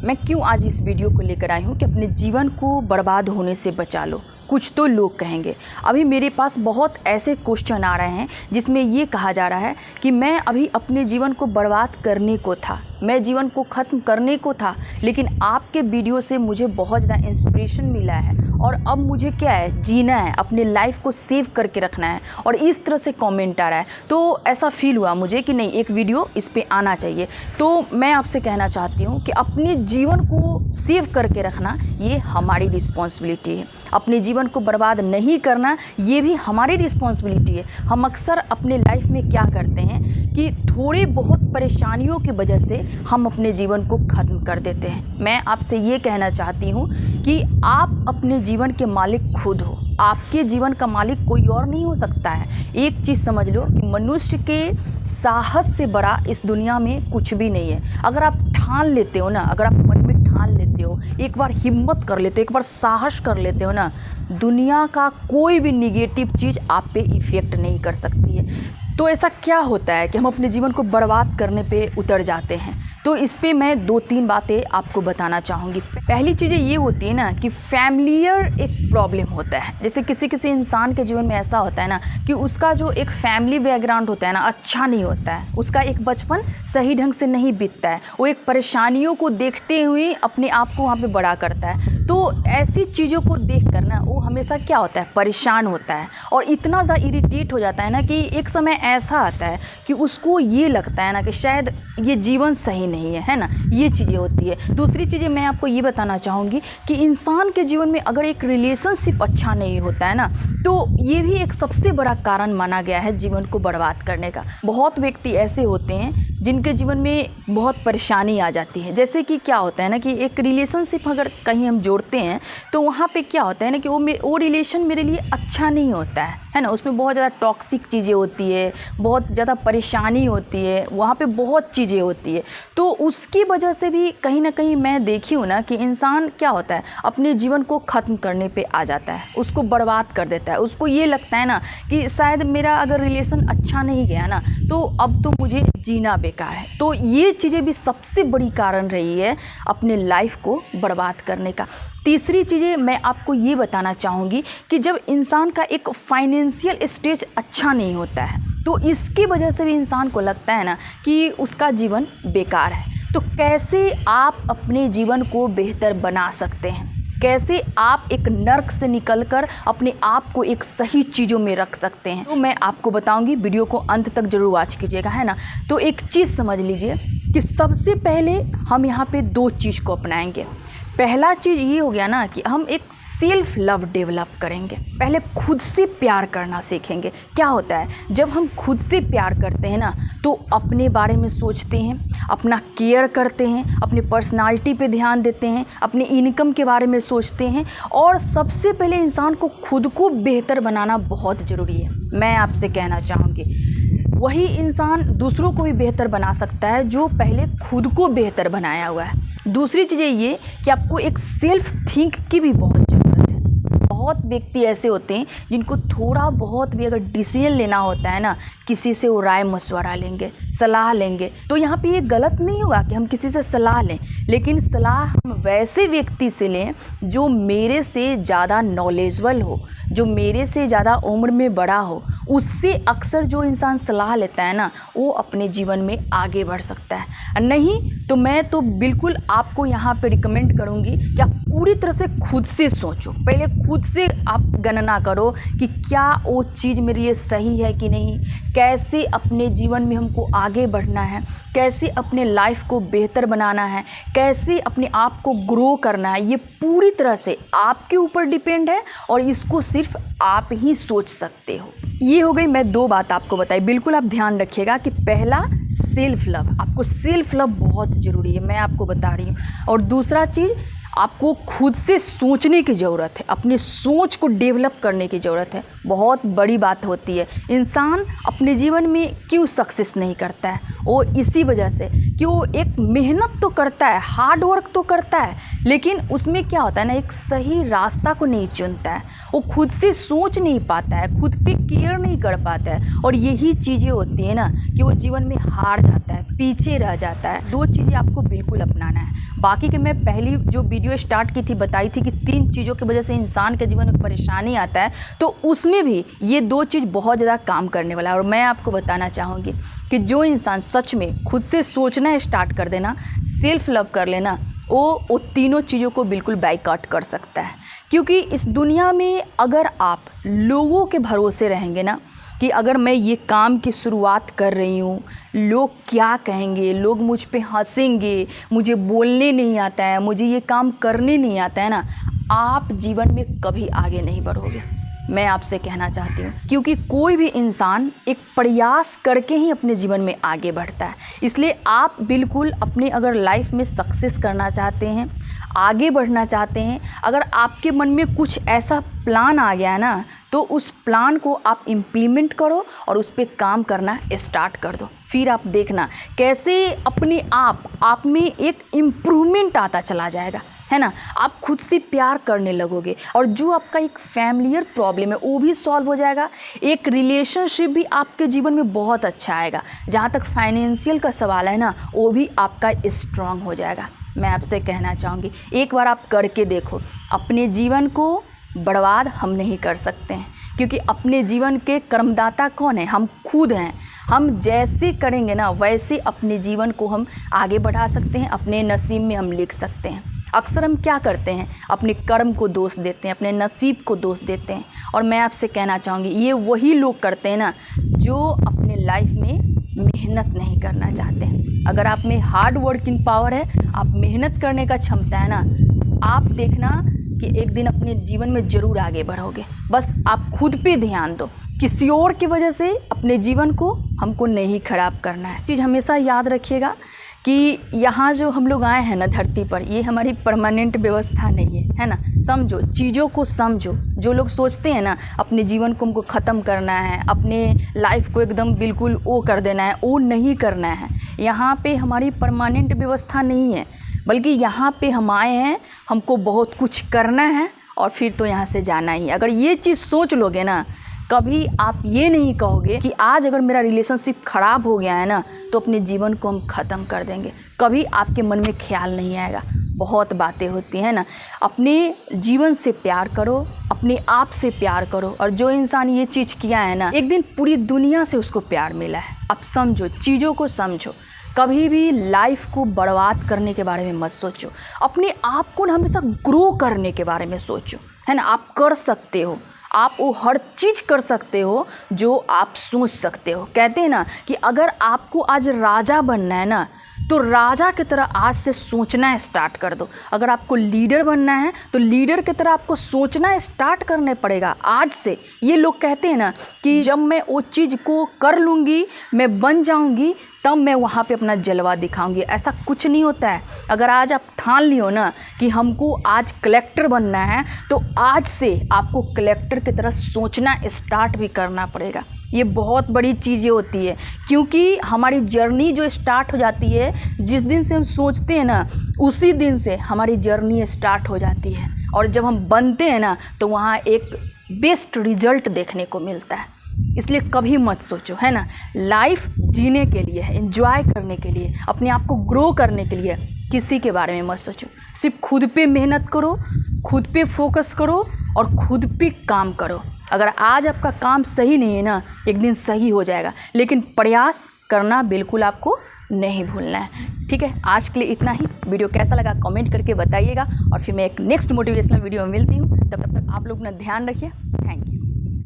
मैं क्यों आज इस वीडियो को लेकर आई हूँ कि अपने जीवन को बर्बाद होने से बचा लो। कुछ तो लोग कहेंगे। अभी मेरे पास बहुत ऐसे क्वेश्चन आ रहे हैं जिसमें ये कहा जा रहा है कि मैं अभी अपने जीवन को बर्बाद करने को था, मैं जीवन को ख़त्म करने को था, लेकिन आपके वीडियो से मुझे बहुत ज़्यादा इंस्पिरेशन मिला है और अब मुझे क्या है, जीना है, अपने लाइफ को सेव करके रखना है। और इस तरह से कमेंट आ रहा है, तो ऐसा फील हुआ मुझे कि नहीं, एक वीडियो इस पे आना चाहिए। तो मैं आपसे कहना चाहती हूँ कि अपने जीवन को सेव करके रखना ये हमारी रिस्पॉन्सिबिलिटी है। अपने जीवन को बर्बाद नहीं करना ये भी हमारी रिस्पॉन्सिबिलिटी है। हम अक्सर अपने लाइफ में क्या करते हैं कि थोड़ी बहुत परेशानियों की वजह से हम अपने जीवन को ख़त्म कर देते हैं। मैं आपसे ये कहना चाहती हूँ कि आप अपने जीवन के मालिक खुद हो। आपके जीवन का मालिक कोई और नहीं हो सकता है। एक चीज़ समझ लो कि मनुष्य के साहस से बड़ा इस दुनिया में कुछ भी नहीं है। अगर आप ठान लेते हो ना, अगर आप मन में ठान लेते हो, एक बार हिम्मत कर लेते हो, एक बार साहस कर लेते हो ना, दुनिया का कोई भी निगेटिव चीज़ आप पे इफ़ेक्ट नहीं कर सकती है। तो ऐसा क्या होता है कि हम अपने जीवन को बर्बाद करने पे उतर जाते हैं? तो इस पे मैं 2-3 बातें आपको बताना चाहूँगी। पहली चीज़ें ये होती है ना कि फैमिलियर एक प्रॉब्लम होता है। जैसे किसी किसी इंसान के जीवन में ऐसा होता है ना कि उसका जो एक फैमिली बैकग्राउंड होता है ना, अच्छा नहीं होता है, उसका एक बचपन सही ढंग से नहीं बीतता है, वो एक परेशानियों को देखते हुए अपने आप को वहाँ पर बड़ा करता है। तो ऐसी चीज़ों को देख कर ना वो हमेशा क्या होता है, परेशान होता है और इतना ज़्यादा इरिटेट हो जाता है ना कि एक समय ऐसा आता है कि उसको ये लगता है ना कि शायद ये जीवन सही नहीं है ना। ये चीज़ें होती है। दूसरी चीज़ें मैं आपको ये बताना चाहूँगी कि इंसान के जीवन में अगर एक रिलेशनशिप अच्छा नहीं होता है ना, तो ये भी एक सबसे बड़ा कारण माना गया है जीवन को बर्बाद करने का। बहुत व्यक्ति ऐसे होते हैं जिनके जीवन में बहुत परेशानी आ जाती है। जैसे कि क्या होता है ना कि एक रिलेशनशिप अगर कहीं हम जोड़ते हैं तो वहाँ पे क्या होता है ना कि वो रिलेशन मेरे लिए अच्छा नहीं होता है ना। उसमें बहुत ज़्यादा टॉक्सिक चीज़ें होती है, बहुत ज़्यादा परेशानी होती है, वहाँ पे बहुत चीज़ें होती है। तो उसकी वजह से भी कहीं ना कहीं मैं देखी हूँ ना कि इंसान क्या होता है, अपने जीवन को ख़त्म करने पे आ जाता है, उसको बर्बाद कर देता है। उसको ये लगता है ना कि शायद मेरा अगर रिलेशन अच्छा नहीं गया ना तो अब तो मुझे जीना बेकार है। तो ये चीज़ें भी सबसे बड़ी कारण रही है अपने लाइफ को बर्बाद करने का। तीसरी चीज़ें मैं आपको ये बताना चाहूँगी कि जब इंसान का एक फाइनेंशियल स्टेज अच्छा नहीं होता है तो इसकी वजह से भी इंसान को लगता है ना कि उसका जीवन बेकार है। तो कैसे आप अपने जीवन को बेहतर बना सकते हैं, कैसे आप एक नर्क से निकलकर अपने आप को एक सही चीज़ों में रख सकते हैं, तो मैं आपको बताऊंगी। वीडियो को अंत तक जरूर वॉच कीजिएगा, है ना। तो एक चीज़ समझ लीजिए कि सबसे पहले हम यहाँ पे 2 चीज़ को अपनाएंगे। पहला चीज़ ये हो गया ना कि हम एक सेल्फ लव डेवलप करेंगे। पहले खुद से प्यार करना सीखेंगे। क्या होता है, जब हम खुद से प्यार करते हैं ना तो अपने बारे में सोचते हैं, अपना केयर करते हैं, अपने पर्सनालिटी पे ध्यान देते हैं, अपने इनकम के बारे में सोचते हैं। और सबसे पहले इंसान को खुद को बेहतर बनाना बहुत ज़रूरी है। मैं आपसे कहना चाहूँगी वही इंसान दूसरों को भी बेहतर बना सकता है जो पहले खुद को बेहतर बनाया हुआ है। दूसरी चीज़ ये कि आपको एक सेल्फ थिंक की भी बहुत ज़रूरत है। बहुत व्यक्ति ऐसे होते हैं जिनको थोड़ा बहुत भी अगर डिसीजन लेना होता है ना, किसी से वो राय मशवरा लेंगे, सलाह लेंगे। तो यहाँ पे ये गलत नहीं होगा कि हम किसी से सलाह लें, लेकिन सलाह हम वैसे व्यक्ति से लें जो मेरे से ज़्यादा नॉलेजेबल हो, जो मेरे से ज़्यादा उम्र में बड़ा हो। उससे अक्सर जो इंसान सलाह लेता है ना वो अपने जीवन में आगे बढ़ सकता है। नहीं तो मैं तो बिल्कुल आपको यहाँ पे रिकमेंड करूँगी कि आप पूरी तरह से खुद से सोचो। पहले खुद से आप गणना करो कि क्या वो चीज़ मेरे लिए सही है कि नहीं, कैसे अपने जीवन में हमको आगे बढ़ना है, कैसे अपने लाइफ को बेहतर बनाना है, कैसे अपने आप को ग्रो करना है। ये पूरी तरह से आपके ऊपर डिपेंड है और इसको सिर्फ आप ही सोच सकते हो। ये हो गई, मैं 2 बात आपको बताई। बिल्कुल आप ध्यान रखिएगा कि पहला सेल्फ लव, आपको सेल्फ लव बहुत ज़रूरी है, मैं आपको बता रही हूँ। और दूसरा चीज़ आपको खुद से सोचने की ज़रूरत है, अपनी सोच को डेवलप करने की ज़रूरत है। बहुत बड़ी बात होती है। इंसान अपने जीवन में क्यों सक्सेस नहीं करता है? वो इसी वजह से कि वो एक मेहनत तो करता है, हार्ड वर्क तो करता है, लेकिन उसमें क्या होता है ना, एक सही रास्ता को नहीं चुनता है। वो खुद से सोच नहीं पाता है, खुद पे केयर नहीं कर पाता है, और यही चीज़ें होती है ना कि वो जीवन में हार जाता है, पीछे रह जाता है। 2 चीज़ें आपको बिल्कुल अपनाना है। बाकी के मैं पहली जो वीडियो स्टार्ट की थी बताई थी कि 3 चीज़ों की वजह से इंसान के जीवन में परेशानी आता है, तो उसमें भी ये 2 चीज़ बहुत ज़्यादा काम करने वाला है। और मैं आपको बताना चाहूँगी कि जो इंसान सच में खुद से सोचना स्टार्ट कर देना, सेल्फ लव कर लेना, वो तीनों चीज़ों को बिल्कुल बाइकआउट कर सकता है। क्योंकि इस दुनिया में अगर आप लोगों के भरोसे रहेंगे ना कि अगर मैं ये काम की शुरुआत कर रही हूँ, लोग क्या कहेंगे, लोग मुझ पे हंसेंगे, मुझे बोलने नहीं आता है, मुझे ये काम करने नहीं आता है ना, आप जीवन में कभी आगे नहीं बढ़ोगे। मैं आपसे कहना चाहती हूँ, क्योंकि कोई भी इंसान एक प्रयास करके ही अपने जीवन में आगे बढ़ता है। इसलिए आप बिल्कुल अपने अगर लाइफ में सक्सेस करना चाहते हैं, आगे बढ़ना चाहते हैं, अगर आपके मन में कुछ ऐसा प्लान आ गया है ना, तो उस प्लान को आप इम्प्लीमेंट करो और उस पर काम करना स्टार्ट कर दो। फिर आप देखना कैसे अपने आप में एक इम्प्रूवमेंट आता चला जाएगा, है ना। आप खुद से प्यार करने लगोगे, और जो आपका एक फैमिलियर प्रॉब्लम है वो भी सॉल्व हो जाएगा। एक रिलेशनशिप भी आपके जीवन में बहुत अच्छा आएगा। जहाँ तक फाइनेंशियल का सवाल है ना, वो भी आपका स्ट्रांग हो जाएगा। मैं आपसे कहना चाहूँगी, एक बार आप करके देखो। अपने जीवन को बर्बाद हम नहीं कर सकते हैं, क्योंकि अपने जीवन के कर्मदाता कौन है? हम खुद हैं। हम जैसे करेंगे ना वैसे अपने जीवन को हम आगे बढ़ा सकते हैं, अपने नसीब में हम लिख सकते हैं। अक्सर हम क्या करते हैं, अपने कर्म को दोष देते हैं, अपने नसीब को दोष देते हैं। और मैं आपसे कहना चाहूँगी, ये वही लोग करते हैं ना जो अपने लाइफ में मेहनत नहीं करना चाहते हैं। अगर आप में हार्ड वर्किंग पावर है, आप मेहनत करने का क्षमता है ना, आप देखना कि एक दिन अपने जीवन में ज़रूर आगे बढ़ोगे। बस आप खुद पे ध्यान दो। किसी और की वजह से अपने जीवन को हमको नहीं खराब करना है। चीज़ हमेशा याद रखिएगा कि यहाँ जो हम लोग आए हैं ना धरती पर, ये हमारी परमानेंट व्यवस्था नहीं है ना। समझो, चीज़ों को समझो। जो लोग सोचते हैं ना अपने जीवन को हमको ख़त्म करना है, अपने लाइफ को एकदम बिल्कुल वो कर देना है, वो नहीं करना है। यहाँ पे हमारी परमानेंट व्यवस्था नहीं है, बल्कि यहाँ पे हम आए हैं, हमको बहुत कुछ करना है और फिर तो यहाँ से जाना ही है। अगर ये चीज़ सोच लोगे ना, कभी आप ये नहीं कहोगे कि आज अगर मेरा रिलेशनशिप ख़राब हो गया है ना, तो अपने जीवन को हम ख़त्म कर देंगे। कभी आपके मन में ख्याल नहीं आएगा। बहुत बातें होती हैं ना। अपने जीवन से प्यार करो, अपने आप से प्यार करो, और जो इंसान ये चीज़ किया है ना, एक दिन पूरी दुनिया से उसको प्यार मिला है। अब समझो, चीज़ों को समझो। कभी भी लाइफ को बर्बाद करने के बारे में मत सोचो। अपने आप को ना हमेशा ग्रो करने के बारे में सोचो, है ना। आप कर सकते हो, आप वो हर चीज़ कर सकते हो जो आप सोच सकते हो। कहते हैं ना कि अगर आपको आज राजा बनना है ना, तो राजा की तरह आज से सोचना स्टार्ट कर दो। अगर आपको लीडर बनना है तो लीडर की तरह आपको सोचना स्टार्ट करने पड़ेगा आज से। ये लोग कहते हैं ना कि जब मैं वो चीज़ को कर लूँगी, मैं बन जाऊँगी, तब मैं वहाँ पे अपना जलवा दिखाऊंगी। ऐसा कुछ नहीं होता है। अगर आज आप ठान लियो ना कि हमको आज कलेक्टर बनना है, तो आज से आपको कलेक्टर की तरह सोचना स्टार्ट भी करना पड़ेगा। ये बहुत बड़ी चीज़ें होती है, क्योंकि हमारी जर्नी जो स्टार्ट हो जाती है, जिस दिन से हम सोचते हैं ना, उसी दिन से हमारी जर्नी स्टार्ट हो जाती है। और जब हम बनते हैं ना, तो वहाँ एक बेस्ट रिजल्ट देखने को मिलता है। इसलिए कभी मत सोचो, है ना, लाइफ जीने के लिए है, एंजॉय करने के लिए, अपने आप को ग्रो करने के लिए। किसी के बारे में मत सोचो। सिर्फ खुद पे मेहनत करो, खुद पे फोकस करो और खुद पे काम करो। अगर आज आपका काम सही नहीं है ना, एक दिन सही हो जाएगा, लेकिन प्रयास करना बिल्कुल आपको नहीं भूलना है। ठीक है, आज के लिए इतना ही। वीडियो कैसा लगा कमेंट करके बताइएगा, और फिर मैं एक नेक्स्ट मोटिवेशनल वीडियो में मिलती हूँ। तब तक आप लोग अपना ध्यान रखिए। Thank you.